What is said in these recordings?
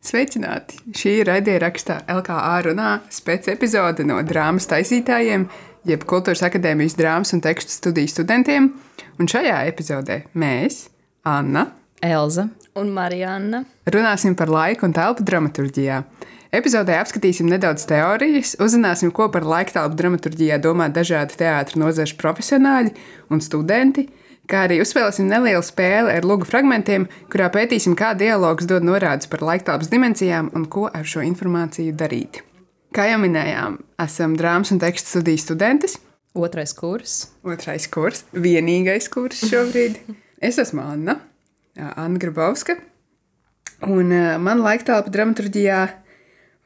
Sveicināti! Šī ir raidierakstā LKA runā spēc epizode no drāmas taisītājiem, jeb Kultūras akadēmijas drāmas un tekstu studiju studentiem. Un šajā epizodē mēs, Anna, Elza un Marianna, runāsim par laiku un telpu dramaturģijā. Epizodē apskatīsim nedaudz teorijas, uzzināsim, ko par laika telpu dramaturģijā domā dažādi teātra nozares profesionāļi un studenti, kā arī uzspēlēsim nelielu spēli ar lugu fragmentiem, kurā pētīsim, kā dialogs dod norādes par laiktelpas dimensijām un ko ar šo informāciju darīt. Kā jau minējām, esam drāmas un tekstu studiju studentes. Otrais kurs, vienīgais kurs šobrīd. Es esmu Anna Grabovska, un man laiktelpa dramaturģijā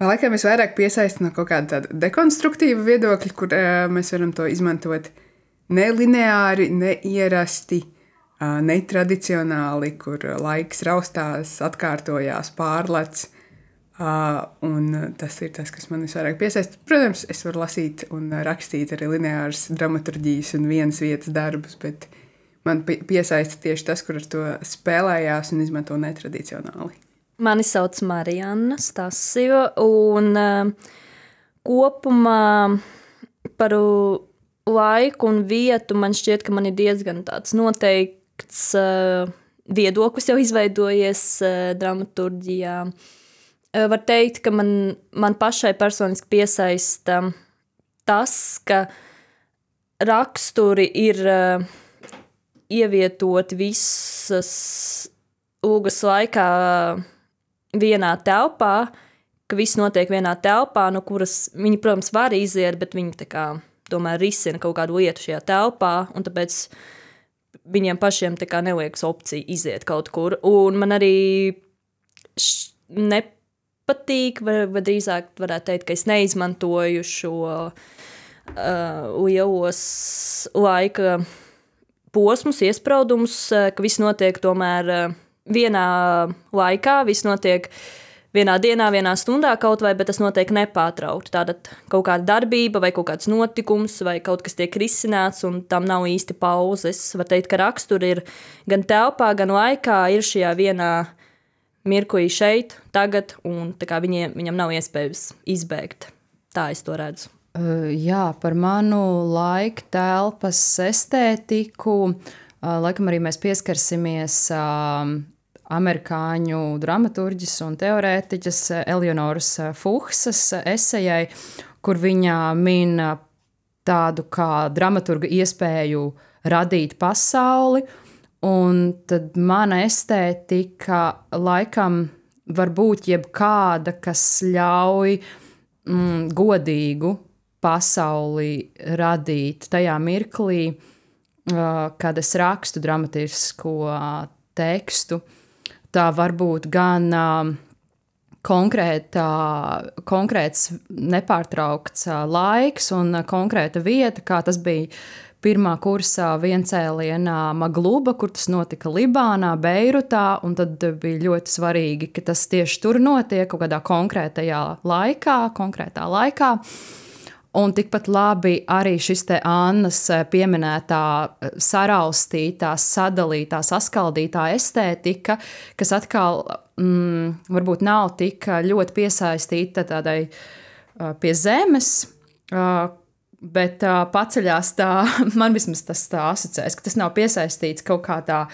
laikam es vairāk piesaistu no kaut kāda tāda dekonstruktīva viedokļa, kur mēs varam to izmantot nelineāri, neierasti, netradicionāli, kur laiks raustās, atkārtojās, pārlec. Un tas ir tas, kas man visvairāk piesaista. Protams, es varu lasīt un rakstīt arī lineāras dramaturģijas un vienas vietas darbus, bet man piesaista tieši tas, kur ar to spēlējās un izmanto netradicionāli. Mani sauc Marianna Stasio, un kopumā par laiku un vietu man šķiet, ka man ir diezgan tāds noteikts viedoklis jau izveidojies dramaturģijā. Var teikt, ka man pašai personiski piesaista tas, ka raksturi ir ievietoti visas lūgas laikā vienā telpā, ka viss notiek vienā telpā, no kuras viņi, protams, var iziet, bet viņi tā kā tomēr risina kaut kādu lietu šajā telpā, un tāpēc viņiem pašiem tā kā neliekas opcija iziet kaut kur. Un man arī nepatīk, vai drīzāk varētu teikt, ka es neizmantoju šo lielos laika posmus, iespraudumus, ka viss notiek tomēr vienā laikā, viss notiek vienā dienā, vienā stundā kaut vai, bet tas notiek nepārtraukti. Tātad kaut kāda darbība vai kaut kāds notikums vai kaut kas tiek risināts un tam nav īsti pauzes. Var teikt, ka raksturi ir gan telpā, gan laikā, ir šajā vienā mirklī šeit, tagad, un tā kā viņam nav iespējas izbēgt. Tā es to redzu. Jā, par manu laika telpas estētiku, laikam arī mēs pieskarsimies amerikāņu dramaturģis un teorētiķis Eleonoras Fuchsas esejai, kur viņa min tādu kā dramaturga iespēju radīt pasauli, un tad mana estētika laikam var būt jebkāda, kas ļauj godīgu pasauli radīt tajā mirklī, kad es rakstu dramatisko tekstu. Tā var būt gan konkrēts nepārtraukts laiks un konkrēta vieta, kā tas bija pirmā kursā viencēlienā Magluba, kur tas notika Libānā, Beirutā, un tad bija ļoti svarīgi, ka tas tieši tur notiek kaut kādā konkrētā laikā. Un tikpat labi arī šis te Annas pieminētā saraustītā, sadalītā, saskaldītā estētika, kas atkal varbūt nav tik ļoti piesaistīta tādai pie zemes, bet paceļās tā, man vismaz tas tā asociēs, ka tas nav piesaistīts kaut kā tā,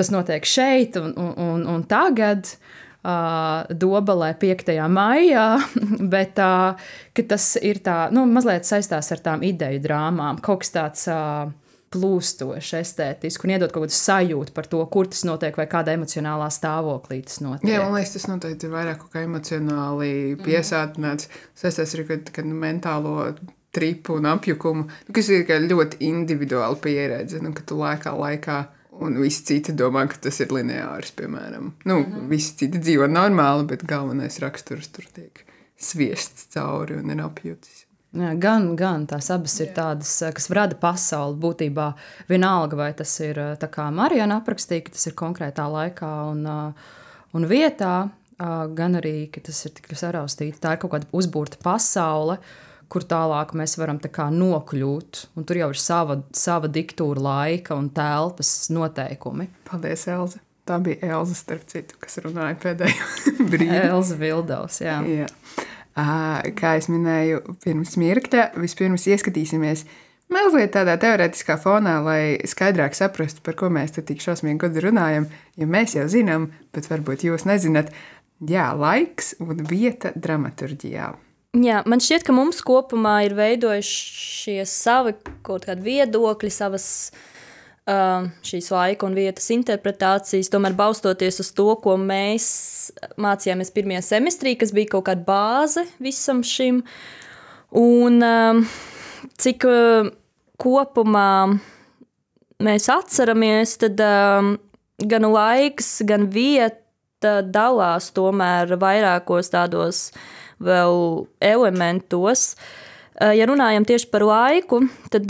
tas notiek šeit un tagad, Dobalē 5. maijā, bet ka tas ir tā, mazliet saistās ar tām ideju drāmām, kaut kas tāds plūstošs, estētisks un iedod kaut kādu sajūtu par to, kur tas notiek vai kādā emocionālā stāvoklī tas notiek. Jā, man liekas, tas noteikti ir vairāk kaut kā emocionāli piesātināts, saistās arī kad mentālo tripu un apjukumu, kas ir ļoti individuāli pieredze, ka tu laikā un visi citi domā, ka tas ir lineārs, piemēram. Visi citi dzīvo normāli, bet galvenais raksturs tur tiek sviests cauri un ir apjūtis. Gan tās abas ir tādas, kas rada pasauli būtībā vienalga, vai tas ir tā kā Mariana aprakstīja, ka tas ir konkrētā laikā un vietā, gan arī, ka tas ir tik saraustīts. Tā ir kaut kāda uzbūrta pasaule, kur tālāk mēs varam tā kā nokļūt, un tur jau ir sava diktūra laika un telpas noteikumi. Paldies, Elza. Tā bija Elza, starp citu, kas runāja pēdējo brīdi. Elza Vildovs, jā. Kā es minēju pirms mirkļa, vispirms ieskatīsimies mazliet tādā teorētiskā fonā, lai skaidrāk saprastu, par ko mēs te tik šausmīgi gadu runājam, jo mēs jau zinām, bet varbūt jūs nezināt. Jā, laiks un vieta dramaturģijā. Jā, man šķiet, ka mums kopumā ir veidojušies savi kaut kādi viedokļi, savas šīs laika un vietas interpretācijas, tomēr balstoties uz to, ko mēs mācījāmies pirmajā semestrī, kas bija kaut kāda bāze visam šim. Un cik kopumā mēs atceramies, tad gan laiks, gan vieta dalās tomēr vairākos tādos vēl elementos. Ja runājam tieši par laiku, tad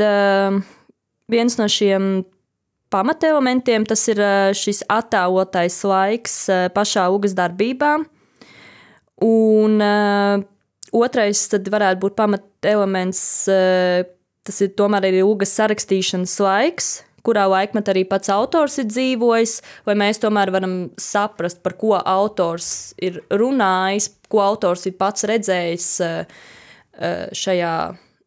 viens no šiem pamatelementiem tas ir šis attēlotais laiks pašā ugas darbībā. Un otrais tad varētu būt pamatelements, tas ir tomēr arī ugas sarakstīšanas laiks, kurā laikmetā arī pats autors ir dzīvojis, vai mēs tomēr varam saprast, par ko autors ir runājis, ko autors ir pats redzējis šajā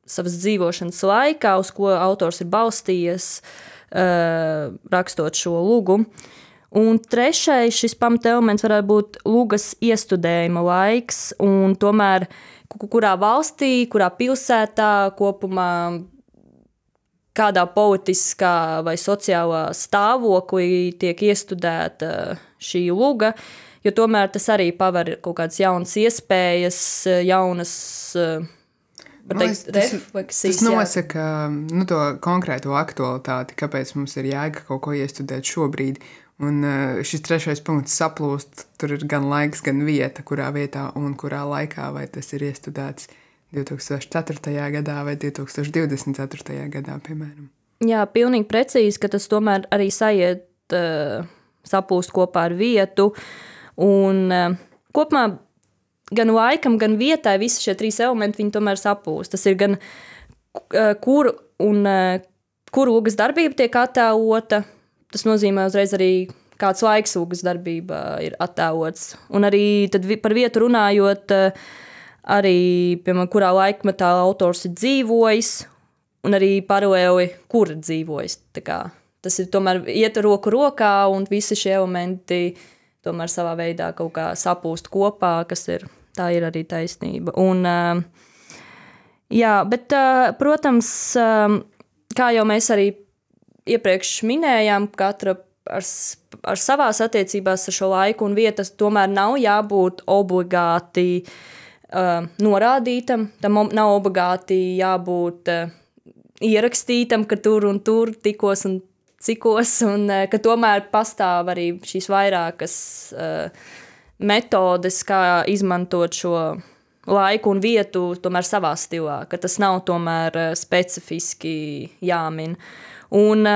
savas dzīvošanas laikā, uz ko autors ir balstījies, rakstot šo lugu. Un trešais šis pamatelements varētu būt lugas iestudējuma laiks, un tomēr kurā valstī, kurā pilsētā kopumā kādā politiskā vai sociālā stāvoklī tiek iestudēta šī luga, jo tomēr tas arī paver kaut kādas jaunas iespējas, jaunas refleksijas. Tas nosaka to konkrēto aktualitāti, kāpēc mums ir jēga kaut ko iestudēt šobrīd. Un šis trešais punkts saplūst, tur ir gan laiks, gan vieta, kurā vietā un kurā laikā, vai tas ir iestudēts 2004. gadā vai 2024. gadā, piemēram. Jā, pilnīgi precīzi, ka tas tomēr arī saplūst kopā ar vietu. Un kopumā gan laikam, gan vietai visi šie trīs elementi, viņi tomēr saplūst. Tas ir gan kuru ugas darbība tiek attēlota, tas nozīmē uzreiz arī kāds laiks ugas darbība ir attēlots. Un arī tad par vietu runājot, arī, piemēram, kurā laikmetā autors ir dzīvojis, un arī paralēli, kur ir dzīvojis. Tas ir tomēr iet roku rokā, un visi šie elementi tomēr savā veidā kaut kā sapūst kopā, tā ir arī taisnība. Un, jā, bet, protams, kā jau mēs arī iepriekš minējām, katra ar savās attiecībās ar šo laiku un vietas tomēr nav jābūt obligāti norādītam, tam nav obligāti jābūt ierakstītam, ka tur un tur tikos un cikos, un ka tomēr pastāv arī šīs vairākas metodes, kā izmantot šo laiku un vietu tomēr savā stilā, ka tas nav tomēr specifiski jāmin. Un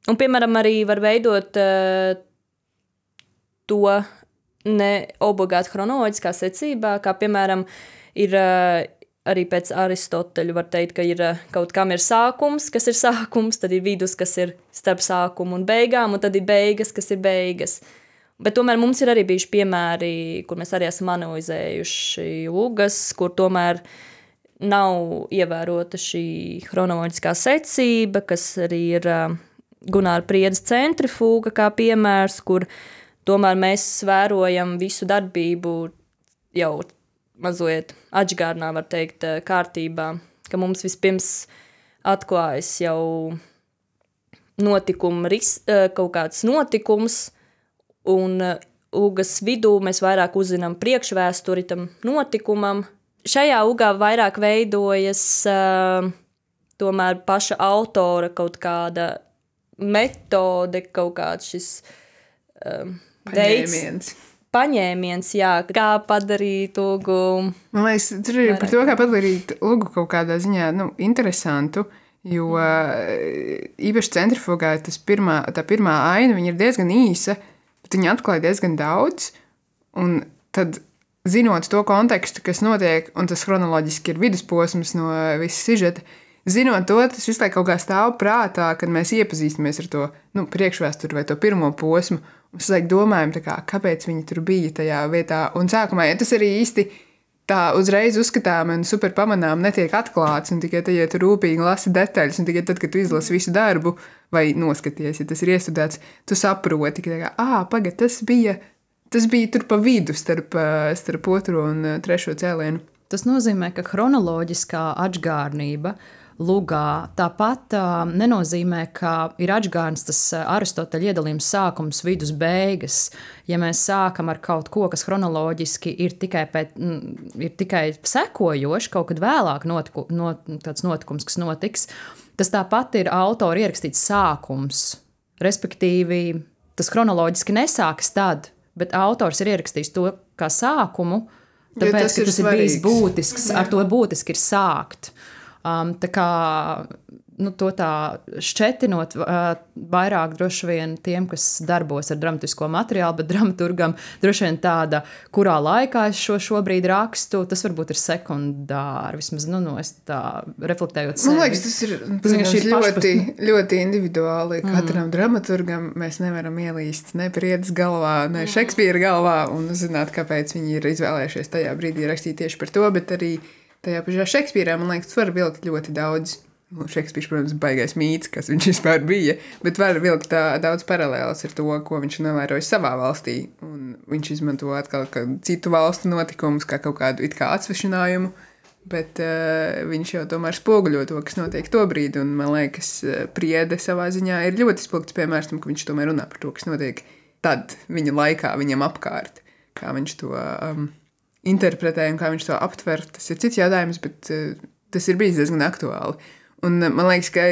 piemēram, arī var veidot to ne obligāti chronoloģiskā secībā, kā piemēram ir arī pēc Aristoteļa var teikt, ka ir kaut kam ir sākums, kas ir sākums, tad ir vidus, kas ir starp sākumu un beigām, un tad ir beigas, kas ir beigas. Bet tomēr mums ir arī bijuši piemēri, kur mēs arī esam analizējuši lugas, kur tomēr nav ievērota šī chronoloģiskā secība, kas arī ir Gunāra Priedes centrifuga kā piemērs, kur tomēr mēs vērojam visu darbību jau mazliet atžgārnā, var teikt, kārtībā, ka mums vispirms atklājas jau kaut kāds notikums, un lugas vidū mēs vairāk uzzinām priekšvēsturi tam notikumam. Šajā lugā vairāk veidojas tomēr paša autora kaut kāda metode, kaut kāds šis paņēmiens, jā, kā padarīt lugu. Man liekas, tur ir par to, kā padarīt lugu kaut kādā ziņā interesantu, jo īpaši centrifugā tā pirmā aina, viņa ir diezgan īsa, bet viņa atklāja diezgan daudz. Un tad, zinot to kontekstu, kas notiek, un tas chronoloģiski ir vidusposms no visa sižeta, zinot to, tas visu laiku kaut kā stāv prātā, kad mēs iepazīstamies ar to priekšvēsturi vai to pirmo posmu. Mēs domājam, kāpēc viņi tur bija tajā vietā. Un sākumā, ja tas arī īsti tā uzreiz uzskatām un super pamanām netiek atklāts, un tikai tad, ja tu rūpīgi lasi detaļas, un tikai tad, kad tu izlasi visu darbu vai noskaties, ja tas ir iestudēts, tu saproti, ka pagad, tas bija tur pa vidu starp otro un trešo cēlienu. Tas nozīmē, ka chronoloģiskā atžgārnība lugā tāpat nenozīmē, ka ir atžgārns tas Aristoteļa iedalījums sākums, vidus, beigas. Ja mēs sākam ar kaut ko, kas chronoloģiski ir tikai sekojoši, kaut kad vēlāk tāds notikums, kas notiks, tas tāpat ir autora ierakstīts sākums. Respektīvi, tas chronoloģiski nesākas tad, bet autors ir ierakstījis to kā sākumu, tāpēc, ka tas ir bijis būtisks, ar to būtiski ir sākt. Tā kā to tā šķetinot vairāk droši vien tiem, kas darbos ar dramatisko materiālu, bet dramaturgam droši vien tāda, kurā laikā es šobrīd rakstu, tas varbūt ir sekundāri, vismaz, es tā reflektējot sevi. Man liekas, tas ir ļoti, ļoti individuāli. Katram dramaturgam mēs nevaram ielīst ne Priedes galvā, ne Šekspīra galvā un zināt, kāpēc viņi ir izvēlējušies tajā brīdī rakstīt tieši par to, bet arī tajā pašā Šekspīrā, man liekas, var vilkt ļoti daudz. Šekspīrs, protams, baigais mīts, kas viņš vispār bija, bet var vilkt daudz paralēlas ar to, ko viņš novērojis savā valstī. Un viņš izmanto atkal citu valstu notikumus kā kaut kādu it kā atsvešinājumu, bet viņš jau tomēr spoguļo to, kas notiek to brīdi. Un man liekas, Priede savā ziņā ir ļoti spilgts piemērs tam, ka viņš tomēr runā par to, kas notiek tad viņa laikā, viņam apkārt, kā viņš to interpretē un kā viņš to aptver, tas ir cits jautājums, bet tas ir bijis diezgan aktuāli. Un man liekas, ka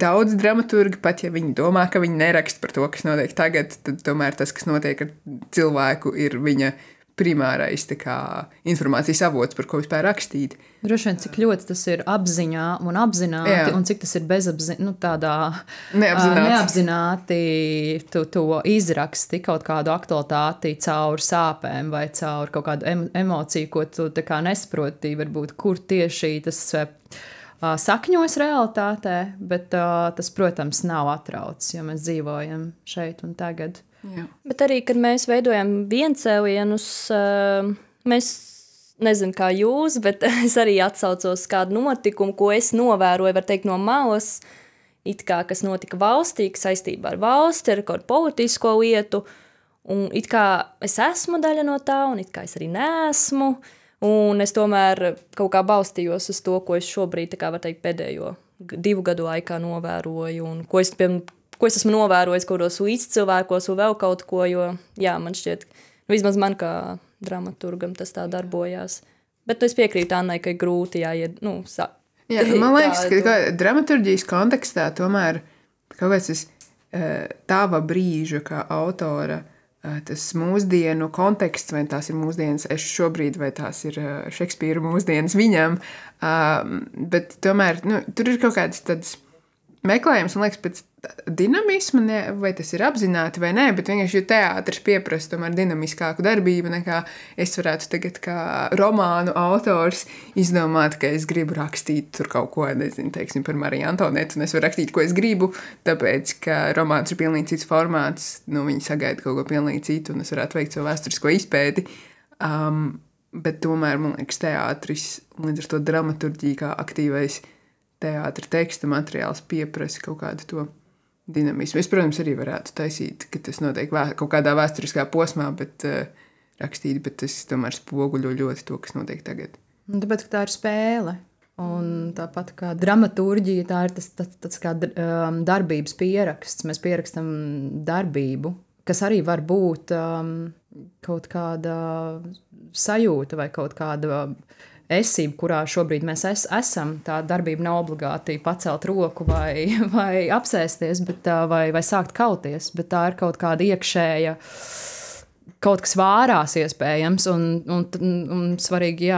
daudz dramaturgi, pat ja viņi domā, ka viņi neraksta par to, kas notiek tagad, tad tomēr tas, kas notiek ar cilvēku, ir viņa primārais informācijas avots, par ko vispār rakstīt. Droši vien, cik ļoti tas ir apziņā un apzināti, un cik tas ir tādā neapzināti to izraksti kaut kādu aktualitāti caur sāpēm vai caur kaut kādu emociju, ko tu nesaproti, varbūt, kur tieši tas sakņos realitātē, bet tas, protams, nav atrauc, jo mēs dzīvojam šeit un tagad. Jā. Bet arī, kad mēs veidojam viencēlienus, mēs, nezinu kā jūs, bet es arī atsaucos kādu notikumu, ko es novēroju, var teikt, no malas, it kā, kas notika valstī, saistībā ar valsti, ar kaut politisko lietu, un it kā es esmu daļa no tā, un it kā es arī neesmu, un es tomēr kaut kā balstījos uz to, ko es šobrīd, var teikt, pēdējo 2 gadu laikā novēroju, un ko es esmu novērojis kādos līdzcilvēkos un vēl kaut ko, jo, jā, man šķiet, vismaz man kā dramaturgam tas tā darbojās. Bet es piekrītu Annai, ka ir grūti jāiet, man liekas, ka dramaturģijas kontekstā tomēr kaut kāds tava brīža kā autora, tas mūsdienu konteksts, vai tās ir mūsdienas es šobrīd, vai tās ir Šekspīra mūsdienas viņam, bet tomēr, tur ir kaut kāds tāds meklējums, man liekas, pēc dinamisma, vai tas ir apzināti vai nē, bet vienkārši, jo teātris pieprasa tomēr dinamiskāku darbību, nekā es varētu tagad kā romānu autors izdomāt, ka es gribu rakstīt tur kaut ko, nezinu, teiksim, par Mariju Antonetu, un es varu rakstīt, ko es gribu, tāpēc, ka romāns ir pilnīgi cits formāts, viņi sagaida kaut ko pilnīgi citu, un es varētu veikt savu vēsturisko izpēti, bet tomēr, man liekas, teātris, līdz ar to dramaturģija kā aktīvais teātra teksta materiāls pieprasa kaut kādu to dinamismu. Es, protams, arī varētu taisīt, ka tas notiek kaut kādā vēsturiskā posmā, bet rakstīt, bet es tomēr spoguļo ļoti to, kas notiek tagad. Tāpēc, ka tā ir spēle. Un tāpat kā dramaturģija, tā ir tas kā darbības pieraksts. Mēs pierakstam darbību, kas arī var būt kaut kāda sajūta vai kaut kāda esība, kurā šobrīd mēs esam. Tā darbība nav obligāti pacelt roku vai apsēsties, bet, vai sākt kauties, bet tā ir kaut kāda iekšēja, kaut kas vārās iespējams, un svarīgi,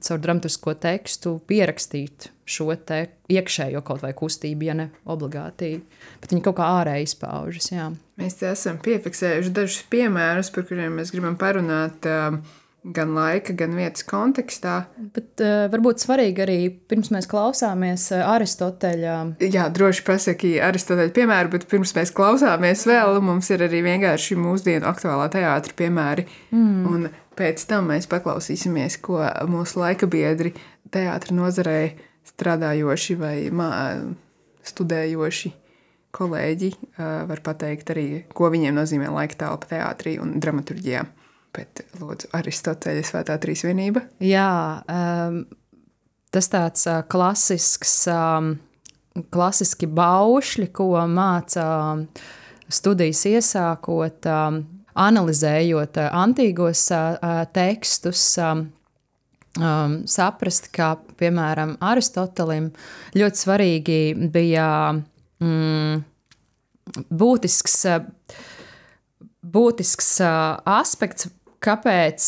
caur dramatisko tekstu pierakstīt šo te iekšējo kaut vai kustību, ja ne obligāti, bet viņi kaut kā ārēji izpaužas, jā. Mēs te esam piefiksējuši dažus piemērus, par kuriem mēs gribam parunāt gan laika, gan vietas kontekstā. Bet varbūt svarīgi arī, pirms mēs klausāmies Aristoteļa. Jā, droši pasaki Aristoteļa piemēru, bet pirms mēs klausāmies vēl, mums ir arī vienkārši mūsdienu aktuālā teātra piemēri. Un pēc tam mēs paklausīsimies, ko mūsu laika biedri teātra nozarē strādājoši vai studējoši kolēģi var pateikt arī, ko viņiem nozīmē laika telpa teātrī un dramaturģijā. Bet, lūdzu, Aristoteļa Svētā Trīsvienība. Jā, tas tāds klasiski baušļi, ko māca studijas iesākot, analizējot antīgos tekstus, saprast, ka, piemēram, Aristotelim ļoti svarīgi bija būtisks aspekts, kāpēc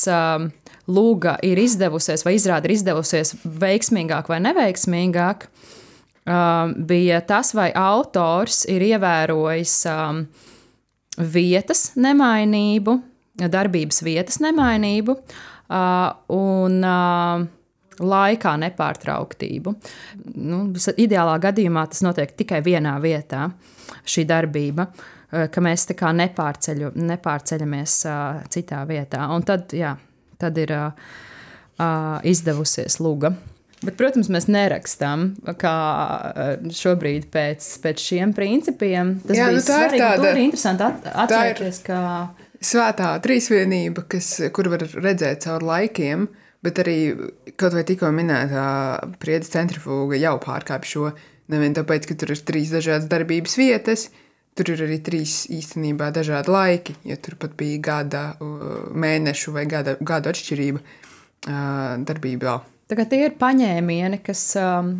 lūga ir izdevusies vai izrāda ir izdevusies veiksmīgāk vai neveiksmīgāk, bija tas, vai autors ir ievērojis vietas nemainību, darbības vietas nemainību un laikā nepārtrauktību. Ideālā gadījumā tas notiek tikai vienā vietā, šī darbība, ka mēs tā kā nepārceļamies citā vietā. Un tad ir izdevusies lūga. Bet, protams, mēs nerakstām, kā šobrīd pēc šiem principiem. Tas bija svarīgi, un to ir interesanti atcerēties, ka Svētā Trīsvienība, kur var redzēt caur laikiem, bet arī kaut vai tikko minētā Priedes centrifuga jau pārkāpj šo. Nevien tāpēc, ka tur ir 3 dažādas darbības vietas, tur ir arī 3 īstenībā dažādi laiki, jo tur pat bija gada, mēnešu vai gadu atšķirība darbībā. Tagad tie ir paņēmieni, kas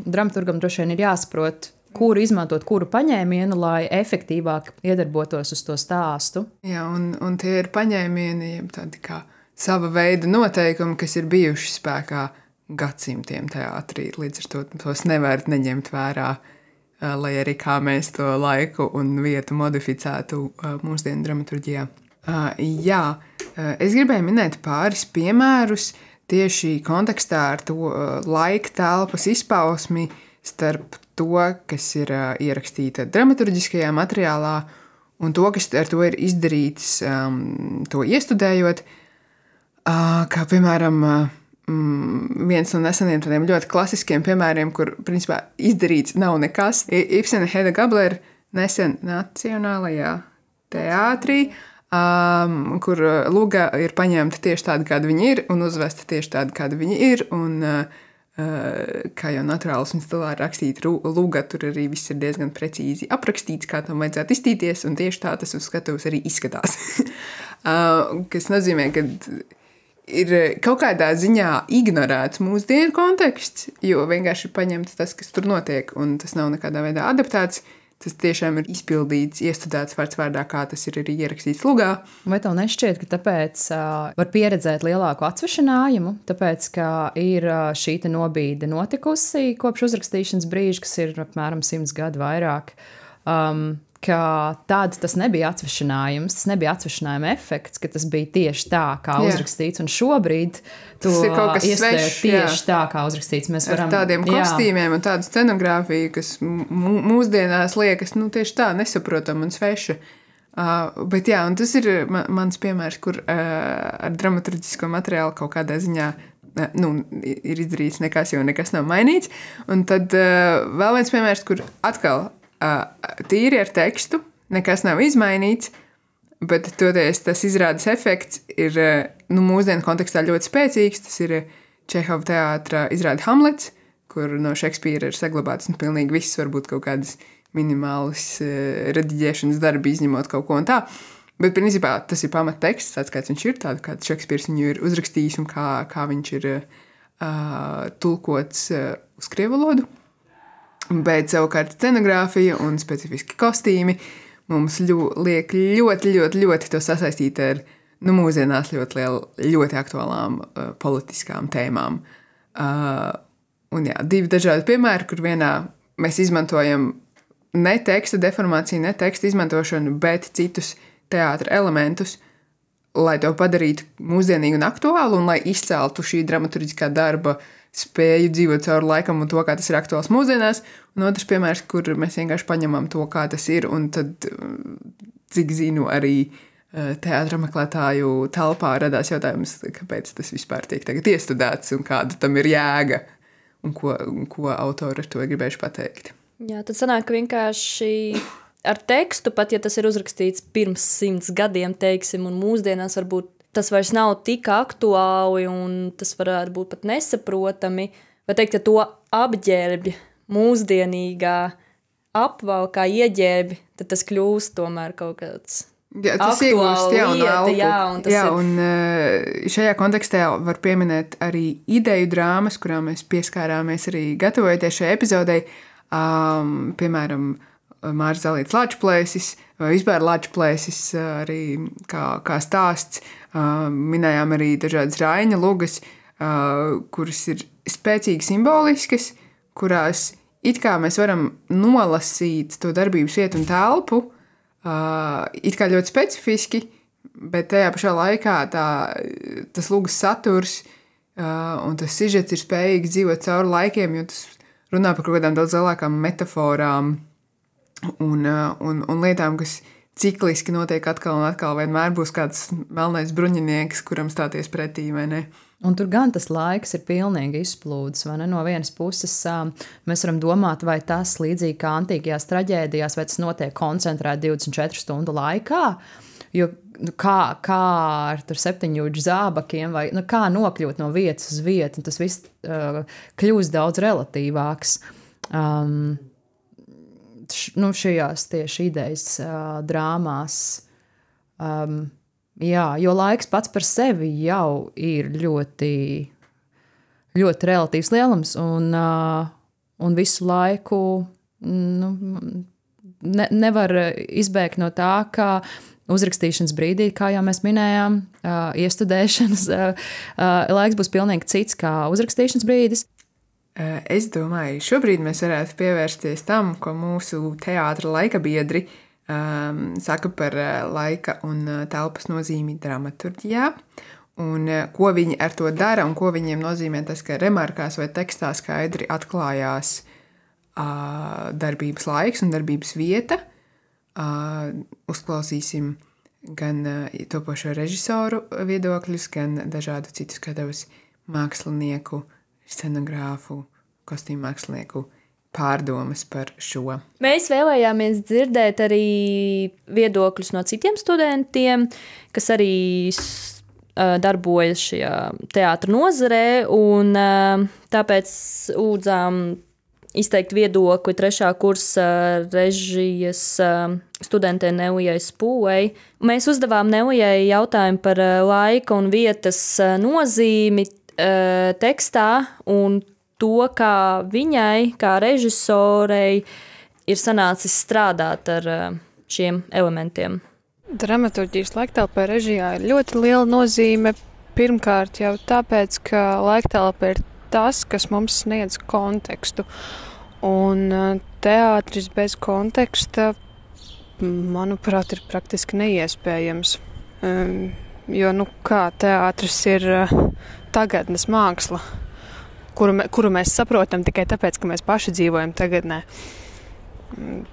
dramaturgam droši vien ir jāsaprot, kuru izmantot, kuru paņēmienu, lai efektīvāk iedarbotos uz to stāstu. Jā, un tie ir paņēmieni, tādi kā sava veida noteikumi, kas ir bijuši spēkā gadsimtiem teātrī. Līdz ar to tos nevar neņemt vērā, lai arī kā mēs to laiku un vietu modificētu mūsdienu dramaturģijā. Jā, es gribēju minēt pāris piemērus tieši kontekstā ar to laika telpas izpausmi starp to, kas ir ierakstīta dramaturģiskajā materiālā un to, kas ar to ir izdarīts, to iestudējot, kā piemēram viens no neseniem tādiem ļoti klasiskiem piemēriem, kur principā izdarīts nav nekas. Ibsena Heda Gabler nesen Nacionālajā teātrī, kur lūga ir paņemta tieši tāda, kāda viņa ir, un uzvesta tieši tāda, kāda viņa ir, un kā jau naturālisms stilā rakstīt lūga, tur arī viss ir diezgan precīzi aprakstīts, kā tam vajadzētu izstīties, un tieši tā tas uz skatuves arī izskatās. Kas nozīmē, ka ir kaut kādā ziņā ignorēts mūsdienu konteksts, jo vienkārši paņemts tas, kas tur notiek, un tas nav nekādā veidā adaptēts. Tas tiešām ir izpildīts, iestudēts vārds vārdā, kā tas ir arī ierakstīts lugā. Vai tev nešķiet, ka tāpēc var pieredzēt lielāku atsvešinājumu, tāpēc, ka ir šī te nobīde notikusi kopš uzrakstīšanas brīža, kas ir apmēram 100 gadu vairāk, ka tad tas nebija atsvešinājums, tas nebija atsvešinājuma efekts, ka tas bija tieši tā, kā uzrakstīts, un šobrīd to iestēr tieši tā, kā uzrakstīts. Mēs varam, ar tādiem kostīmiem un tādu scenogrāfiju, kas mūsdienās liekas, tieši tā, nesaprotam un sveša. Bet jā, un tas ir mans piemērs, kur ar dramaturģisko materiālu kaut kādā ziņā ir izdarīts nekas, jo nekas nav mainīts. Un tad vēl viens piemērs, kur atkal tīri ar tekstu, nekas nav izmainīts, bet toties tas izrādes efekts ir mūsdienu kontekstā ļoti spēcīgs. Tas ir Čehova teātra izrāde Hamlets, kur no Šekspīra ir saglabāts pilnīgi viss, varbūt kaut kādas minimālas rediģēšanas darbi, izņemot kaut ko un tā. Bet, principā, tas ir pamatteksts, tāds kāds viņš ir, tādu kāds Šekspīrs viņu ir uzrakstījis un kā viņš ir tulkots uz krievu valodu. Bet savukārt scenogrāfija un specifiski kostīmi mums liek ļoti to sasaistīt ar mūsdienās ļoti aktuālām politiskām tēmām. Un jā, 2 dažādi piemēri, kur vienā mēs izmantojam ne teksta deformāciju, ne teksta izmantošanu, bet citus teātra elementus, lai to padarītu mūsdienīgu un aktuālu, un lai izceltu šī dramaturgiskā darba spēju dzīvot cauri laikam un to, kā tas ir aktuāls mūsdienās. Un otrs piemērs, kur mēs vienkārši paņemam to, kā tas ir, un tad, cik zinu, arī teātra meklētāju telpā radās jautājums, kāpēc tas vispār tiek tagad iestudēts un kāda tam ir jēga un ko autori ar to gribējuši pateikt. Jā, tad sanāk, ka vienkārši ar tekstu, pat ja tas ir uzrakstīts pirms 100 gadiem, teiksim, un mūsdienās varbūt tas vairs nav tik aktuāli un tas varētu būt pat nesaprotami, vai teikt, ka to apģērbj mūsdienīgā apvalkā ieģērbi, tad tas kļūst tomēr kaut kāds tas iegūst jaunu elpu. Un šajā kontekstā var pieminēt arī ideju drāmas, kurām mēs pieskārāmies arī gatavojoties šai epizodei. Piemēram, Māris Zalīts Lačplēsis vai vispār Lačplēsis arī kā stāsts. Minējām arī dažādas Raina lugas, kuras ir spēcīgi simboliskas, kurās it kā mēs varam nolasīt to darbības vietu un telpu, it kā ļoti specifiski, bet tajā pašā laikā tas lugas saturs un tas sižets ir spējīgs dzīvot cauri laikiem, jo tas runā par kaut kādām daudz lielākām metaforām un lietām, kas cikliski notiek atkal un atkal. Vienmēr būs kāds melnais bruņinieks, kuram stāties pretī, vai ne? Un tur gan tas laiks ir pilnīgi izplūdis, vai ne? No vienas puses mēs varam domāt, vai tas līdzīgi kā antīkajās traģēdijās, vai tas notiek koncentrēti 24 stundu laikā, jo kā ar 7 jūdžu zābakiem, vai kā nokļūt no vietas uz vietu, un tas viss kļūst daudz relatīvāks. Šajās tieši idejas drāmās. Jā, jo laiks pats par sevi jau ir ļoti, ļoti relatīvs lielums, un visu laiku nevar izbēgt no tā, ka uzrakstīšanas brīdī, kā jau mēs minējām, iestudēšanas laiks būs pilnīgi cits kā uzrakstīšanas brīdis. Es domāju, šobrīd mēs varētu pievērsties tam, ko mūsu teātra laikabiedri saka par laika un telpas nozīmi dramaturģijā, un ko viņi ar to dara, un ko viņiem nozīmē tas, ka remarkās vai tekstā skaidri atklājās darbības laiks un darbības vieta. Uzklausīsim gan topošo režisoru viedokļus, gan dažādu citu skatuves mākslinieku, scenogrāfu, kostīmu mākslinieku pārdomas par šo. Mēs vēlējāmies dzirdēt arī viedokļus no citiem studentiem, kas arī darbojas šajā teātra nozarē, un tāpēc lūdzām izteikt viedokli 3. kursa režijas studentē Neulijai Spūlei. Mēs uzdevām Neulijai jautājumu par laika un vietas nozīmi tekstā un to, kā viņai, kā režisorei, ir sanācis strādāt ar šiem elementiem. Dramaturģijas laiktelpai režijā ir ļoti liela nozīme. Pirmkārt jau tāpēc, ka laiktelpa ir tas, kas mums sniedz kontekstu. Un teātris bez konteksta, manuprāt, ir praktiski neiespējams. Jo, kā teātris ir tagadnes māksla, kuru mēs saprotam tikai tāpēc, ka mēs paši dzīvojam tagadnē.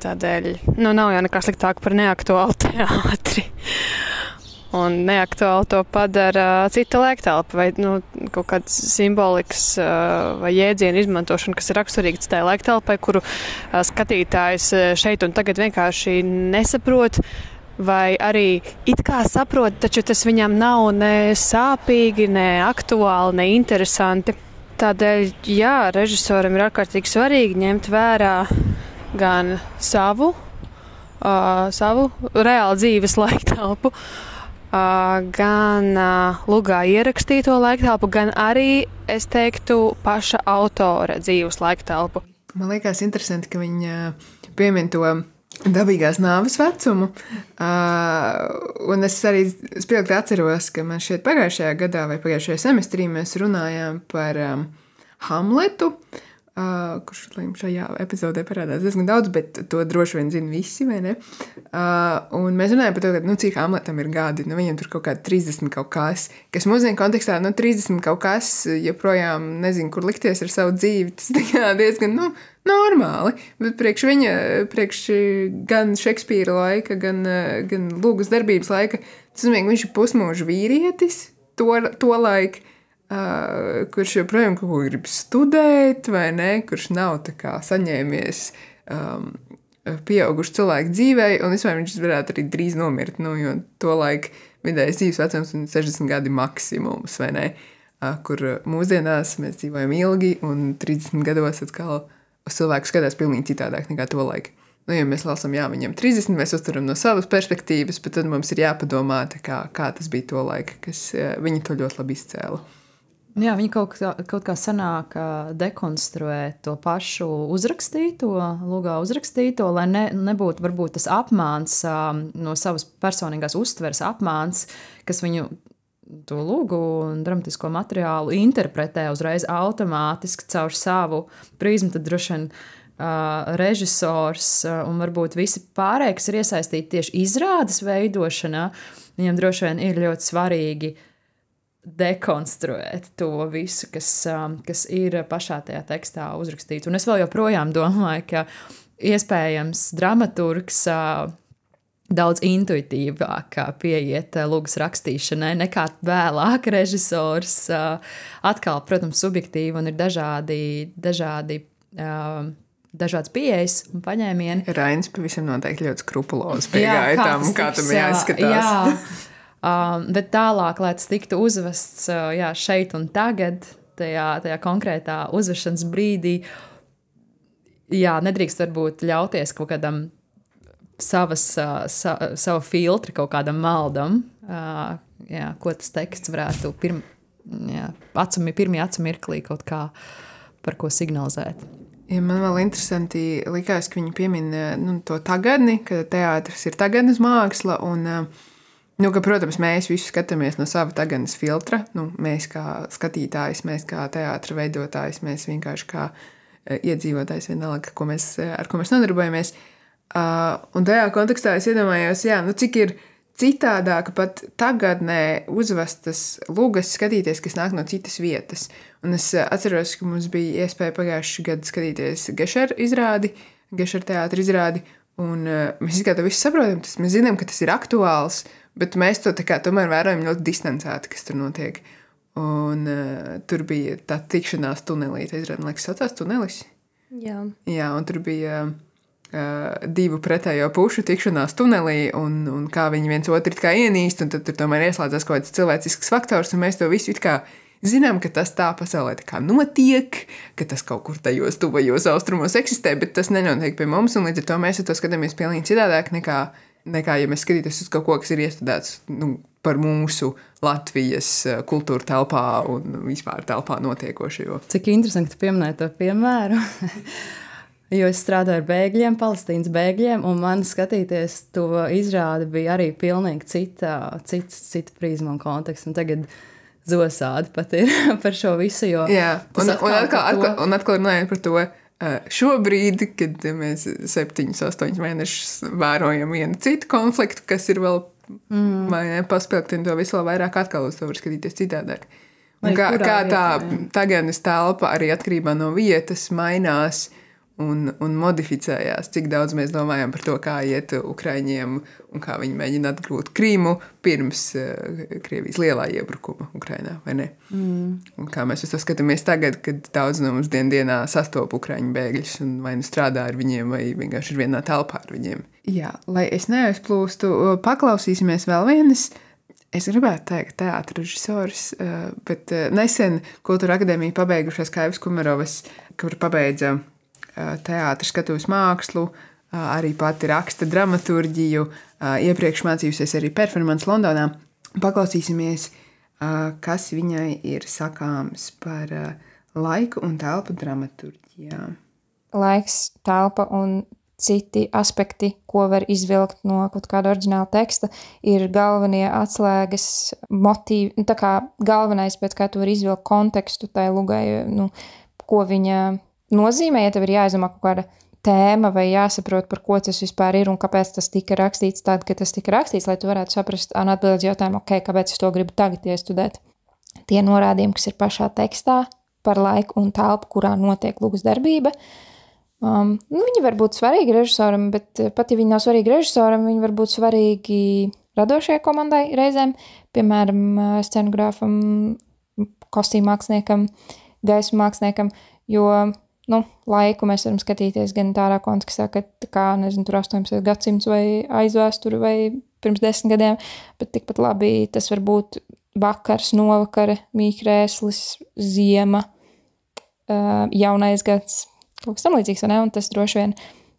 Tādēļ, nav jau nekā sliktāk par neaktuālu teātri. Un neaktuāli to padara cita laiktelpa vai kaut kāds simbolikas vai jēdzienu izmantošana, kas ir raksturīgs tai laiktelpai, kuru skatītājs šeit un tagad vienkārši nesaprot, vai arī it kā saprot, taču tas viņam nav ne sāpīgi, ne aktuāli, ne interesanti. Tādēļ, režisoram ir ārkārtīgi svarīgi ņemt vērā gan savu reāli dzīves laiktelpu, gan lugā ierakstīto laiktelpu, gan arī, es teiktu, paša autora dzīves laiktelpu. Man liekas interesanti, ka viņa piemin to dabīgās nāves vecumu, un es arī spilgti atceros, ka man šeit pagājušajā gadā vai pagājušajā semestrī mēs runājām par Hamletu, kurš šajā epizodē parādās diezgan daudz, bet to droši vien zina visi, vai ne? Un mēs runājam par to, ka, cik Hamletam ir gadi, viņam tur kaut kādi 30 kaut kas, kas mūsdienu kontekstā, 30 kaut kas, joprojām nezinu, kur likties ar savu dzīvi, tas diezgan, normāli, bet priekš gan Šekspīra laika, gan Lūgas darbības laika, tas nozīmē, viņš ir pusmūža vīrietis, to laiku, kurš joprojām kaut ko grib studēt, vai ne, kurš nav tā kā saņēmies pieaugušu cilvēku dzīvei, un vispār viņš varētu arī drīz nomirt, jo to laiku vidējais dzīves vecums un 60 gadi maksimums, vai ne, kur mūsdienās mēs dzīvojam ilgi, un 30 gados atkal uz cilvēku skatās pilnīgi citādāk nekā to laiku. Ja mēs lasām, viņam 30, mēs uzturam no savas perspektīvas, bet tad mums ir jāpadomā, kā tas bija to laiku, kas viņi to ļoti labi izcēla. Jā, viņi kaut kā sanāk dekonstruēt to pašu uzrakstīto, lūgā uzrakstīto, lai nebūtu varbūt tas apmāns no savas personīgās uztveres apmāns, kas viņu to lūgu un dramatisko materiālu interpretē uzreiz automātiski caur savu prizmu, tad droši vien režisors un varbūt visi pārējie, kas ir iesaistīti tieši izrādes veidošanā, viņam droši vien ir ļoti svarīgi dekonstruēt to visu, kas ir pašā tajā tekstā uzrakstīts. Un es vēl joprojām domāju, ka iespējams dramaturgs daudz intuitīvāk pieiet lūgas rakstīšanai nekā vēlāk režisors. Atkal, protams, subjektīvi un ir dažādas pieejas un paņēmieni. Rainis pavisam noteikti ļoti skrupulozi piegāja tam, kā tam jāizskatās. Jā. Bet tālāk, lai tas tiktu uzvests šeit un tagad, tajā konkrētā uzvešanas brīdī, nedrīkst varbūt ļauties kaut kādam savu filtru kaut kādam maldam, ko tas teksts varētu pirmie acumirklī kaut kā par ko signalizēt. Ja man vēl interesanti likās, ka viņi piemin to tagadni, ka teātris ir tagadnes māksla un ka, protams, mēs visi skatāmies no sava tagadnes filtra. Mēs kā skatītājs, mēs kā teātra veidotājs, mēs vienkārši kā iedzīvotājs vienalga, ar ko mēs nodarbojamies. Un tajā kontekstā es iedomājos, cik ir citādāk pat tagadnē uzvestas lūgas skatīties, kas nāk no citas vietas. Un es atceros, ka mums bija iespēja pagājuši gadu skatīties Gešera teātra izrādi, un mēs to visu saprotam, mēs zinām, ka tas ir aktuāls, bet mēs to tomēr vērojam ļoti distancēti, kas tur notiek. Un tur bija tā tikšanās tunelī, tā izrāda, man liekas, saucās tunelis. Jā. Jā, un tur bija divu pretējo pušu tikšanās tunelī, un kā viņi viens otru ienīst, un tad tur tomēr ieslēdzās kaut kāds cilvēcisks faktors, un mēs to visu zinām, ka tas tā pasaulē notiek, ka tas kaut kur tajos tuvajos austrumos eksistē, bet tas nenotiek pie mums, un līdz ar to mēs to skatāmies pilnīgi citādāk nekā ja mēs skatītos uz kaut ko, kas ir iestudēts par mūsu Latvijas kultūra telpā un vispār telpā notiekošajo. Cik interesanti pieminēt to piemēru, jo es strādāju ar bēgļiem, Palestīnas bēgļiem, un man skatīties to izrādi bija arī pilnīgi cita prizma un konteksts, un tagad zosādi pat ir par šo visu, jo... Jā, un atkal runājot par to, šobrīd, kad mēs 7-8 mēnešus vērojam vienu citu konfliktu, kas ir vēl paspilgtina to visu vēl vairāk, atkal uz to var skatīties citādāk. Un kā tā tagadnes telpa arī atkarībā no vietas mainās un modificējās, cik daudz mēs domājam par to, kā iet Ukraiņiem un kā viņi mēģina atgūt Krīmu pirms Krievijas lielā iebrukuma Ukrainā, vai ne? Un kā mēs uz to skatāmies tagad, kad daudz no mums dienā sastopa Ukraiņu bēgļus un vai nu strādā ar viņiem, vai vienkārši ir vienā telpā ar viņiem. Jā, lai es neaizplūstu, paklausīsimies vēl vienas. Es gribētu teikt teātra režisors, bet nesen Kultūra akadēmija pabeigušās Kaivas Kumarovas, kur pabeidza teātra skatuves mākslu, arī pati raksta dramaturģiju, iepriekš mācījusies arī performance Londonā. Paklausīsimies, kas viņai ir sakāms par laiku un telpu dramaturģijā. Laiks, telpa un citi aspekti, ko var izvilkt no kaut kāda oriģināla teksta, ir galvenie atslēgas motīvi, tā kā galvenais, pēc kā tu var izvilkt kontekstu tai lugai, ko viņa nozīmē, ja tev ir jāizdomā kaut kāda tēma vai jāsaprot, par ko tas vispār ir un kāpēc tas tika rakstīts tad, kad tas tika rakstīts, lai tu varētu saprast un atbildēt jautājumu, ok, kāpēc es to gribu tagad iestudēt. Tie norādījumi, kas ir pašā tekstā par laiku un telpu, kurā notiek lūgas darbība, viņi var būt svarīgi režisoram, bet pat ja viņi nav svarīgi režisoram, viņi var būt svarīgi radošajai komandai reizēm, piemēram, scenogrāfam, kostīmu māksliniekam, gaismu māksliniekam, jo laiku mēs varam skatīties gan tādā kontekstā, ka tur 18. gadsimts vai aizvēsturi vai pirms 10 gadiem, bet tikpat labi tas var būt vakars, novakara, mīkrēslis, ziema, jaunais gads, kaut kas tam līdzīgs, vai ne? Un tas droši vien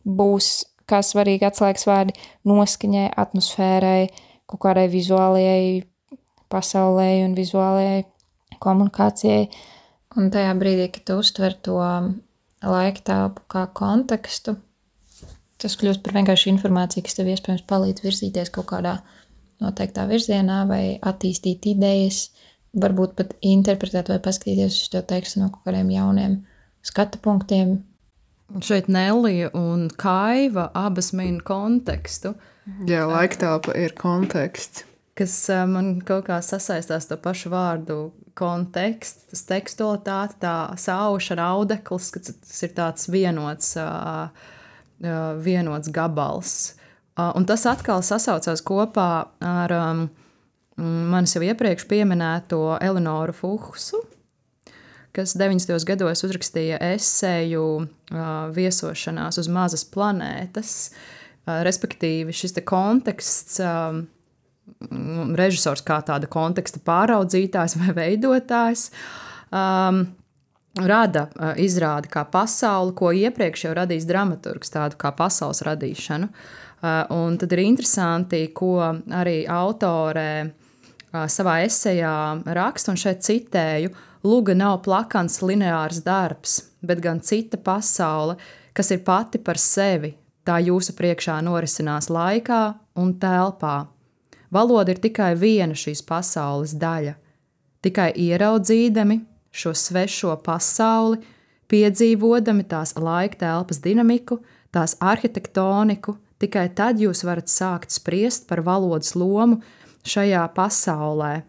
būs kā svarīgi atslēgas vārdi noskaņai, atmosfērai, kaut kādai vizuālajai pasaulē un vizuālajai komunikācijai. Un tajā brīdī, kad tu uztver to laika telpu kā kontekstu, tas kļūst par vienkārši informāciju, kas tev iespējams palīdz virzīties kaut kādā noteiktā virzienā vai attīstīt idejas, varbūt pat interpretēt vai paskatīties uz to tekstu no kaut kādiem jauniem skatu punktiem. Šeit Nellija un Kaiva abas min kontekstu. Jā, laiktelpa ir konteksts. Kas man kaut kā sasaistās to pašu vārdu konteksts, tas tekstualitāte, tā saušana, audeklis, ka tas ir tāds vienots gabals. Un tas atkal sasaucās kopā ar manis jau iepriekš pieminēto Elinoru Fuchsu, kas 90. gados uzrakstīja eseju viesošanās uz mazas planētas, respektīvi šis te konteksts, režisors kā tāda konteksta pāraudzītājs vai veidotājs, izrāda kā pasauli, ko iepriekš jau radījis dramaturgs, tādu kā pasaules radīšanu. Un tad ir interesanti, ko arī autorē savā esejā raksta, un šeit citēju: Luga nav plakans lineārs darbs, bet gan cita pasaule, kas ir pati par sevi, tā jūsu priekšā norisinās laikā un telpā. Valoda ir tikai viena šīs pasaules daļa. Tikai ieraudzīdami šo svešo pasauli, piedzīvodami tās laika telpas dinamiku, tās arhitektoniku, tikai tad jūs varat sākt spriest par valodas lomu šajā pasaulē.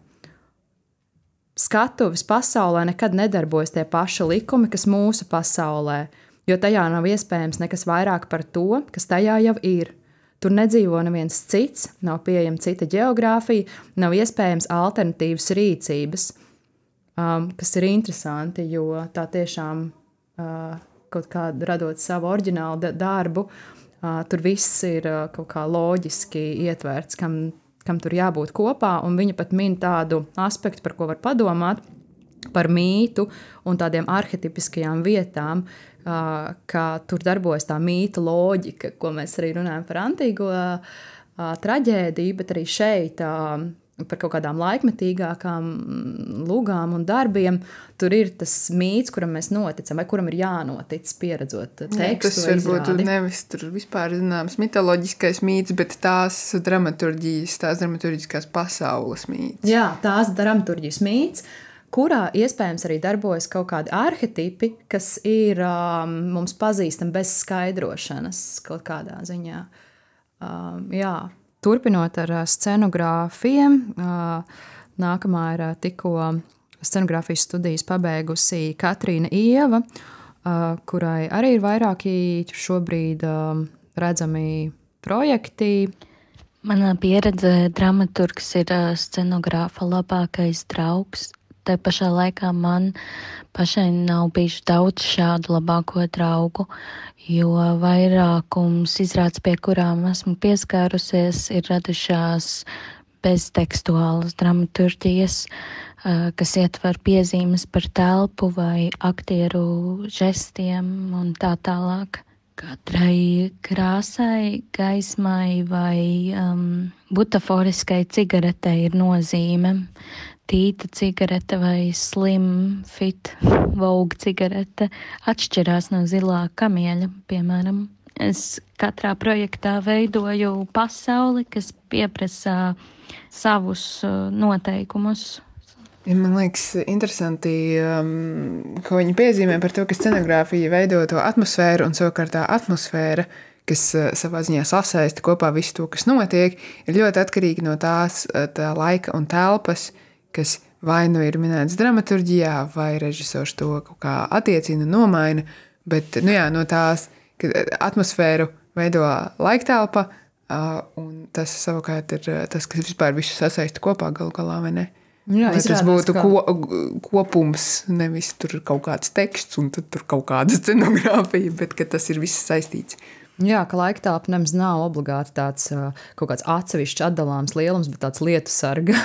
Skatuves pasaulē nekad nedarbojas tie paši likumi, kas mūsu pasaulē, jo tajā nav iespējams nekas vairāk par to, kas tajā jau ir. Tur nedzīvo neviens cits, nav pieejama cita ģeogrāfija, nav iespējams alternatīvas rīcības, kas ir interesanti, jo tā tiešām kaut kā radot savu oriģinālu darbu, tur viss ir kaut kā loģiski ietverts, kam tur jābūt kopā, un viņa pat min tādu aspektu, par ko var padomāt, par mītu un tādiem arhetipiskajām vietām, ka tur darbojas tā mīta loģika, ko mēs arī runājam par antīgo traģēdiju, bet arī šeit par kaut kādām laikmetīgākām lugām un darbiem. Tur ir tas mīts, kuram mēs noticam, vai kuram ir jānotic, pieredzot tekstu vai izrādi. Tas varbūt nevis tur vispār zināms mitoloģiskais mīts, bet tās dramaturģiskās pasaules mīts. Jā, tās dramaturģijas mīts, kurā iespējams arī darbojas kaut kādi arhetipi, kas ir mums pazīstami bez skaidrošanas kaut kādā ziņā. Jā. Turpinot ar scenogrāfiem, nākamā ir tikko scenogrāfijas studijas pabeigusi Katrīna Ieva, kurai arī ir vairāki šobrīd redzami projekti. Manā pieredzē dramaturgs ir scenogrāfa labākais draugs. Tā pašā laikā man pašai nav bijuši daudz šādu labāko draugu, jo vairākums izrādes, pie kurām esmu pieskārusies, ir radušās beztekstuālas dramaturģijas, kas ietver piezīmes par telpu vai aktieru žestiem un tā tālāk. Katrai krāsai, gaismai vai butaforiskai cigaretei ir nozīme. Tīta cigarete vai slim fit Vogue cigarete atšķirās no zilā kamieļa, piemēram. Es katrā projektā veidoju pasauli, kas pieprasa savus noteikumus, Man liekas, interesanti, ko viņi piezīmē par to, ka scenogrāfija veido to atmosfēru, un savukārt tā atmosfēra, kas savā ziņā sasaista kopā visu to, kas notiek, ir ļoti atkarīga no tā laika un telpas, kas vai nu ir minēts dramaturģijā, vai režisors to kaut kā attiecina, nomaina. Bet no tās, ka atmosfēru veido laiktelpa, un tas savukārt ir tas, kas vispār visu sasaista kopā galu galā, vai ne? Jā, lai tas būtu kopums, nevis tur kaut kāds teksts un tad tur kaut kāda scenogrāfija, bet ka tas ir viss saistīts. Jā, ka laiktelpa nemaz nav obligāti tāds kaut kāds atsevišķs atdalāms lielums, bet tāds lietu sarga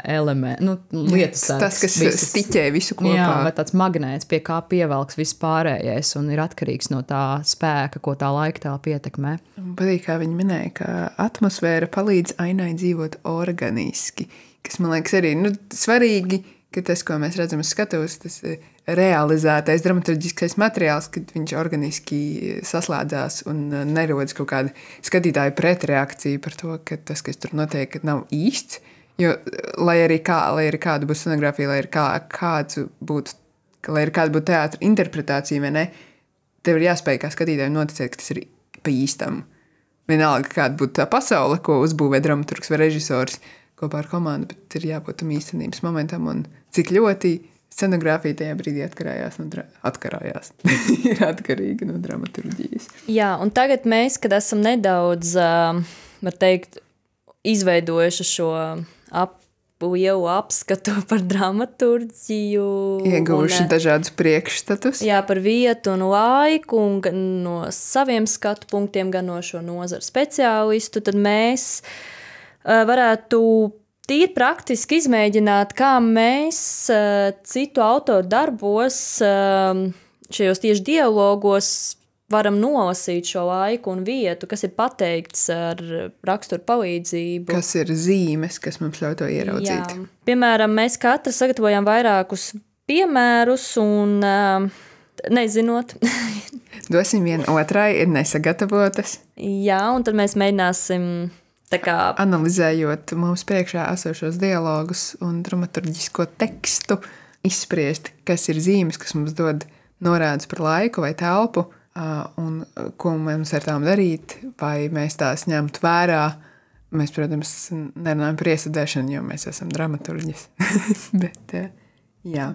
elements. Lietu sargs. Tas, kas stiķē visu kopā. Jā, vai tāds magnēts, pie kā pievelks viss pārējais un ir atkarīgs no tā spēka, ko tā laiktelpa ietekmē. Patīk, kā viņi minēja, ka atmosfēra palīdz ainai dzīvot organiski, kas man liekas arī svarīgi, ka tas, ko mēs redzam uz skatuves, tas realizētais dramaturģiskais materiāls, kad viņš organiski saslēdzās un nerodas kaut kāda skatītāja pretreakcija par to, ka tas, kas tur notiek, nav īsts. Jo, lai arī kāda būtu scenogrāfija, lai arī kāda būtu teātra interpretācija, vai ne, tev ir jāspēj kā skatītājiem noticēt, ka tas ir pa īstam. Vienalga, kāda būtu tā pasaule, ko uzbūvē dramaturgs vai režisors kopā ar komandu, bet ir jābūt tam īstenības momentam un cik ļoti scenogrāfija tajā brīdī atkarājās. Ir atkarīga no dramaturģijas. Jā, un tagad mēs, kad esam nedaudz, var teikt, izveidojuši šo lielu apskatu par dramaturģiju. Ieguvuši dažādus priekšstatus. Jā, par vietu un laiku, un gan no saviem skatu punktiem, gan no šo nozaru speciālistu, tad mēs varētu tīri praktiski izmēģināt, kā mēs citu autoru darbos, šajos tieši dialogos varam nolasīt šo laiku un vietu, kas ir pateikts ar raksturu palīdzību. Kas ir zīmes, kas mums ļauj to ieraudzīt. Jā. Piemēram, mēs katrs sagatavojām vairākus piemērus un nezinot. Dosim vienu otrai, ir nesagatavotas. Jā, un tad mēs mēģināsim analizējot mums priekšā esošos dialogus un dramaturģisko tekstu, izspriest, kas ir zīmes, kas mums dod norādes par laiku vai telpu, un ko mums ar tām darīt, vai mēs tās ņemt vērā. Mēs, protams, nerunājam par iestudēšanu, jo mēs esam dramaturģis. Bet, jā.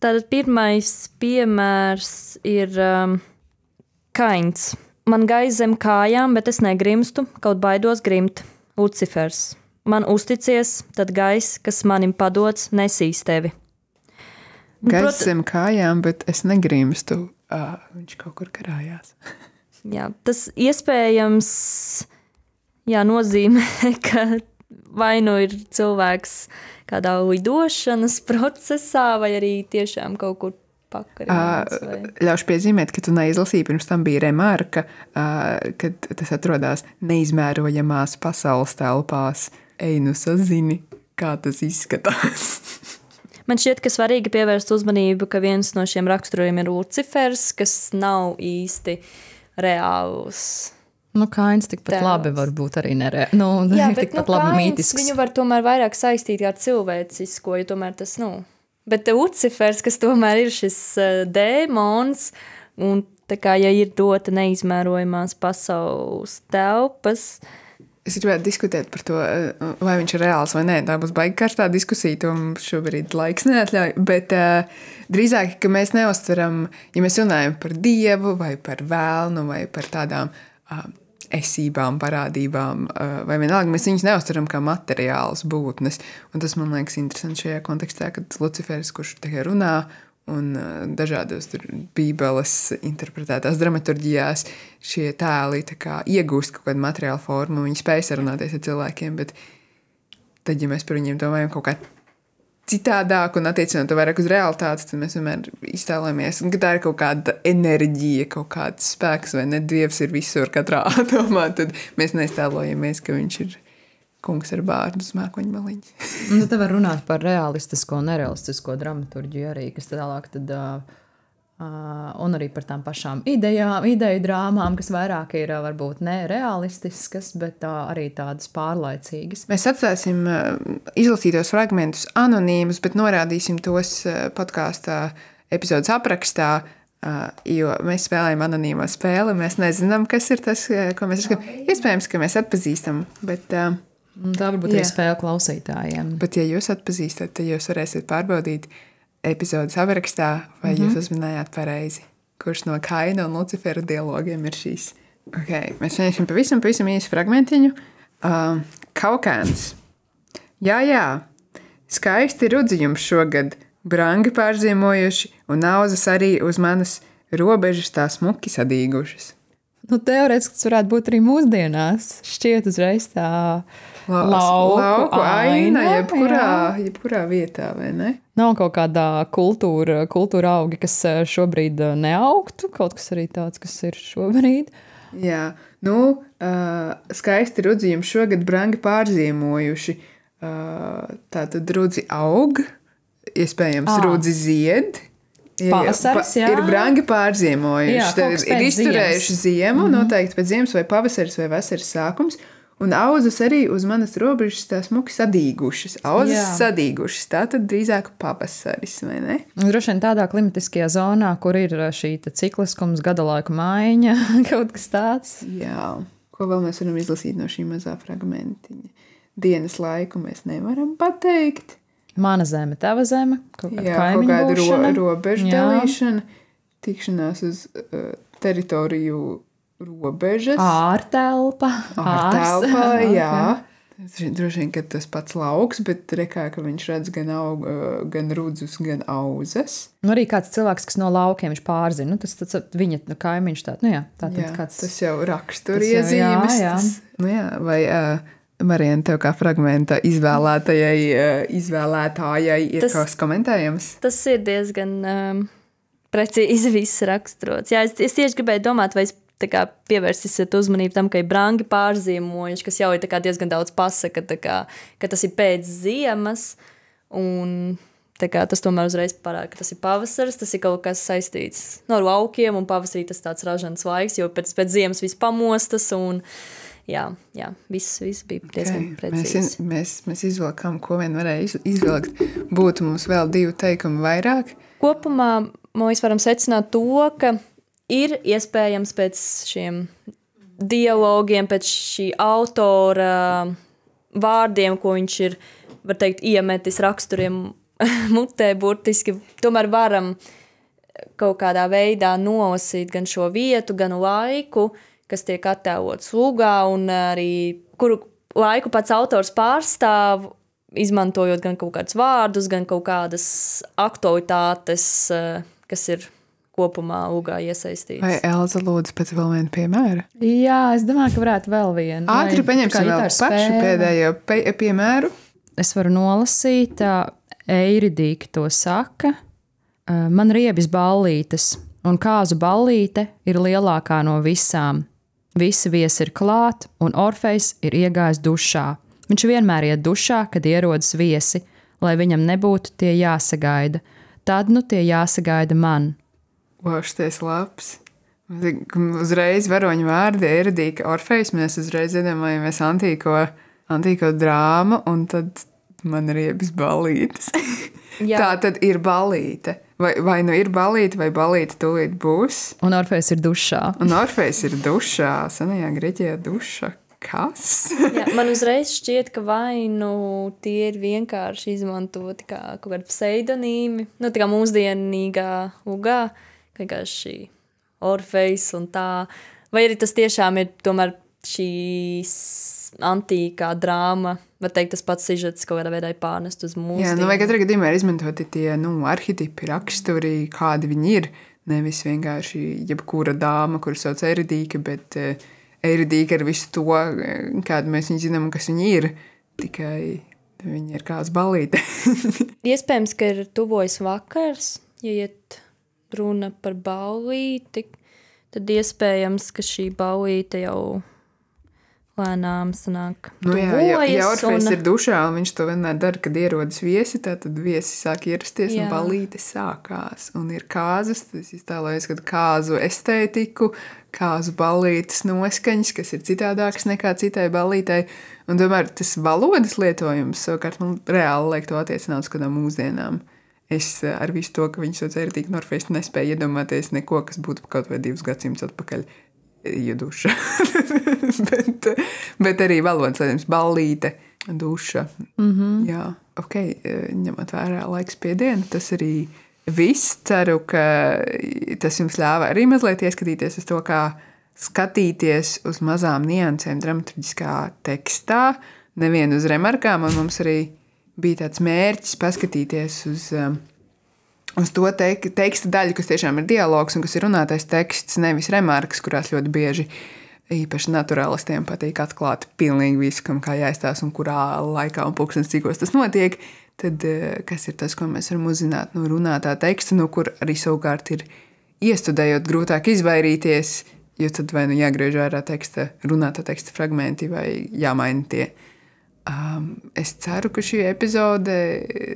Tātad pirmais piemērs ir Kains. Man gaiz zem kājām, bet es negrimstu, kaut baidos grimt. Lucifers. Man uzticies, tad gaiss, kas manim padots, nesīs tevi. Gaiss zem kājām, bet es negrimstu. Viņš kaut kur karājās. Jā, tas iespējams nozīmē, ka vai nu ir cilvēks kādā lidošanas procesā, vai arī tiešām kaut kur Ļaušu piezīmēt, ka tu neizlasīji, pirms tam bija remarka, kad tas atrodas neizmērojamās pasaules telpās. Ej, nu sazini, kā tas izskatās. Man šķiet, ka svarīgi pievērst uzmanību, ka viens no šiem raksturojumiem ir Lucifers, kas nav īsti reāls. Kains tikpat labi var būt arī nereāls. Jā, bet tikpat labi mītisks. Viņu var tomēr vairāk saistīt ar cilvēcisko, jo tomēr tas Bet Lucifers, kas tomēr ir šis dēmons, un tā kā, ja ir dota neizmērojamās pasaules telpas. Es gribētu diskutēt par to, vai viņš ir reāls vai nē. Tā būs baigi karstā diskusija, to šobrīd laiks neatļauj, bet drīzāk, ka mēs neuztveram, ja mēs runājam par Dievu vai par vēlnu vai par tādām esībām, parādībām, vai vienalga, mēs viņus neuztveram kā materiāls būtnes. Un tas, man liekas, interesanti šajā kontekstā, kad Lucifers, kurš tikai runā un dažādos bībeles interpretētās dramaturģijās, šie tēli tā kā iegūst kaut kādu materiālu formu, viņi spēj sarunāties ar cilvēkiem, bet tad, ja mēs par viņiem domājam kaut kā citādāk un attiecinot to vairāk uz realitāti, tad mēs vienmēr iztēlojamies, ka tā ir kaut kāda enerģija, kaut kāds spēks, vai ne, Dievs ir visur katrā atomā, tad mēs neiztēlojamies, ka viņš ir kungs ar bārdu smēkoņu maliņas. Te var runāt par realistisko un nerealistisko dramaturģiju arī, kas tālāk tad un arī par tām pašām ideju drāmām, kas vairāk ir varbūt ne realistiskas, bet arī tādas pārlaicīgas. Mēs atstāsim izlasītos fragmentus anonīmus, bet norādīsim tos podkāstā epizodes aprakstā, jo mēs spēlējam anonīmo spēli. Mēs nezinām, kas ir tas, ko mēs esam. Iespējams, ka mēs atpazīstam, bet tā varbūt ir spēle klausītājiem. Bet, ja jūs atpazīstat, tad jūs varēsiet pārbaudīt epizodes aprakstā, vai jūs uzminējāt pareizi, kurš no Kaina un Lucifera dialogiem ir šīs. Okay, mēs vienīsim pavisam īsu fragmentiņu. Kaukāns. Jā, skaisti rudzījums šogad, brangi pārzīmojuši un auzas arī uz manas robežas tā smuki sadīgušas. Teorētiski tas varētu būt arī mūsdienās. Šķiet uzreiz tā lauku aina, jebkurā vietā, vai ne? Nav kaut kādā kultūra augi, kas šobrīd neaugtu, kaut kas arī tāds, kas ir šobrīd. Jā, skaisti rudzījumi šogad brangi pārzīmojuši. Tātad rudzi aug, iespējams rudzi zied. Pavasaris, jā. Ir brangi pārzīmojuši. Ir izturējuši ziemu, noteikti pēc ziemas vai pavasaris vai vasaras sākums. Un auzas arī uz manas robežas tā smuki sadīgušas. Auzas sadīgušas, tā tad drīzāk pavasaris, vai ne? Droši vien tādā klimatiskajā zonā, kur ir šī cikliskums, gada laika maiņa, kaut kas tāds. Jā, ko vēl mēs varam izlasīt no šī mazā fragmentiņa? Dienas laiku mēs nevaram pateikt. Mana zeme, tava zeme, kaut kāda robežu dalīšana, tikšanās uz teritoriju robežas. Ārtelpa, jā. Droši vien, ka tas pats lauks, bet rekā, ka viņš redz gan rudzus, gan auzas. Arī kāds cilvēks, kas no laukiem viņš pārzina, tas viņa kaimiņš kāds. Tas jau raksturiezīmes. Jā. Vai Marijana, tev kā fragmenta izvēlētājai ir kaut kas komentējams? Tas ir diezgan precīzi viss raksturots. Jā, es tieši gribēju domāt, vai es pievērsīsiet uzmanību tam, ka ir brangi pārzīmojuši, kas jau ir diezgan daudz pasaka, ka tas ir pēc ziemas, un tas tomēr uzreiz parāda, ka tas ir pavasaris, tas ir kaut kas saistīts ar laukiem, un pavasarī tas tāds ražants laiks, jo pēc ziemas viss pamostas, un jā, viss bija diezgan precīzi. Mēs izvilkām, ko vien varēja izvilkt. Būtu mums vēl 2 teikumi vairāk. Kopumā mēs varam secināt to, ka ir iespējams pēc šiem dialogiem, pēc šī autora vārdiem, ko viņš ir, var teikt, iemetis raksturiem mutē burtiski, tomēr varam kaut kādā veidā nolasīt gan šo vietu, gan laiku, kas tiek attēlots lugā, un arī kuru laiku pats autors pārstāv, izmantojot gan kaut kādus vārdus, gan kaut kādas aktualitātes, kas ir kopumā lugā iesaistīts. Vai Elza lūdzu pēc vēl vienu piemēru? Jā, es domāju, ka varētu vēl vienu. Ātri paņemsim vēl pašu pēdējo piemēru. Es varu nolasīt, Eiridīka to saka, man riebis ballītes, un kāzu ballīte ir lielākā no visām. Visi viesi ir klāt, un Orfejs ir iegājis dušā. Viņš vienmēr iet dušā, kad ierodas viesi, lai viņam nebūtu tie jāsagaida. Tad tie jāsagaida man. Šitais labs. Uzreiz varoņu vārdi Eiridīka, Orfejs, mēs uzreiz iedomājamies antīko drāmu, un tad man riebis ballītes. Tā tad ir ballīte. Vai nu ir ballīte, vai ballīte tūlīt būs. Un Orfejs ir dušā. Senajā Grieķijā duša. Kas? Jā, man uzreiz šķiet, ka vai tie ir vienkārši izmantoti kā kaut kādi pseidonīmi, tā kā mūsdienīgā lugā, vienkārši Orfejs un tā. Vai arī tas tiešām ir tomēr šīs antīkā drāma, var teikt, tas pats sižets kaut kādā veidā ir pārnest uz mūsdienu. Jā, vai katrā gadījumā ir izmantoti tie arhetipi, raksturi, kādi viņi ir. Nevis vienkārši jebkura dāma, kur sauc Eiridīka, bet Eiridīka ar visu to, kādu mēs viņu zinām un kas viņi ir. Tikai viņi ir kāds ballīte. Iespējams, ka ir tuvojas vakars, ja iet runa par ballīti, tad iespējams, ka šī ballīte jau lēnām sanāk ja Orfejs ir dušā, un viņš to vienmēr dara, kad ierodas viesi, tad viesi sāk ierasties, un ballīte sākās. Un ir kāzas, tad es iztēlojos, kad kāzu estētiku, kāzu ballītes noskaņas, kas ir citādākas nekā citai ballītei. Un tomēr tas valodas lietojums, savukārt, man reāli liek to attiecināt uz kādām mūsdienām. Es ar visu to, ka viņš to dzērtīgi Orfejs nespēja iedomāties neko, kas būtu kaut vai 2 gadsimtus atpakaļ ieduša. bet arī valodas lietums, ballīte, duša. Jā, ok, ņemot vērā laiks piedienu, tas arī viss. Ceru, ka tas jums ļāva arī mazliet ieskatīties uz to, kā skatīties uz mazām niansēm dramaturgiskā tekstā, nevien uz remarkām, un mums arī bija tāds mērķis paskatīties uz to teksta daļu, kas tiešām ir dialogs un kas ir runātais teksts, nevis remarkas, kurās ļoti bieži īpaši naturālistiem patīk atklāt pilnīgi visu, kam kā jāizstāsta un kurā laikā un pulkstenis cikos tas notiek. Tad kas ir tas, ko mēs varam uzzināt no runātā teksta, no kur arī savukārt ir iestudējot grūtāk izvairīties, jo tad vai nu jāgriež ārā runātā teksta fragmenti vai jāmaina tie. Es ceru, ka šī epizode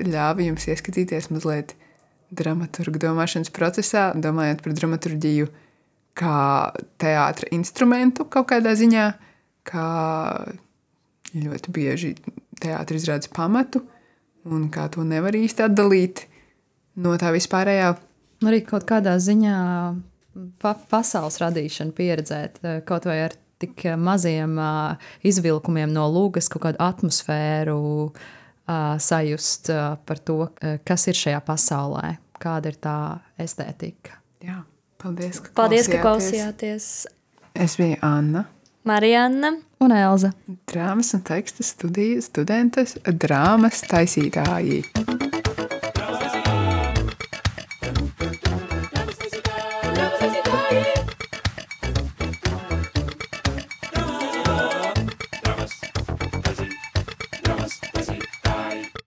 ļāva jums ieskatīties mazliet dramaturgu domāšanas procesā, domājot par dramaturģiju kā teātra instrumentu kaut kādā ziņā, kā ļoti bieži teātra izrādes pamatu un kā to nevar īsti atdalīt no tā vispārējā. Arī kaut kādā ziņā pasaules radīšanu pieredzēt, kaut vai ar tik maziem izvilkumiem no lūgas, kaut kādu atmosfēru sajust par to, kas ir šajā pasaulē, kāda ir tā estētika. Jā, paldies, ka klausījāties. Es biju Anna, Marianna un Elza. Drāmas un teksta studijas studentes, drāmas taisītāji.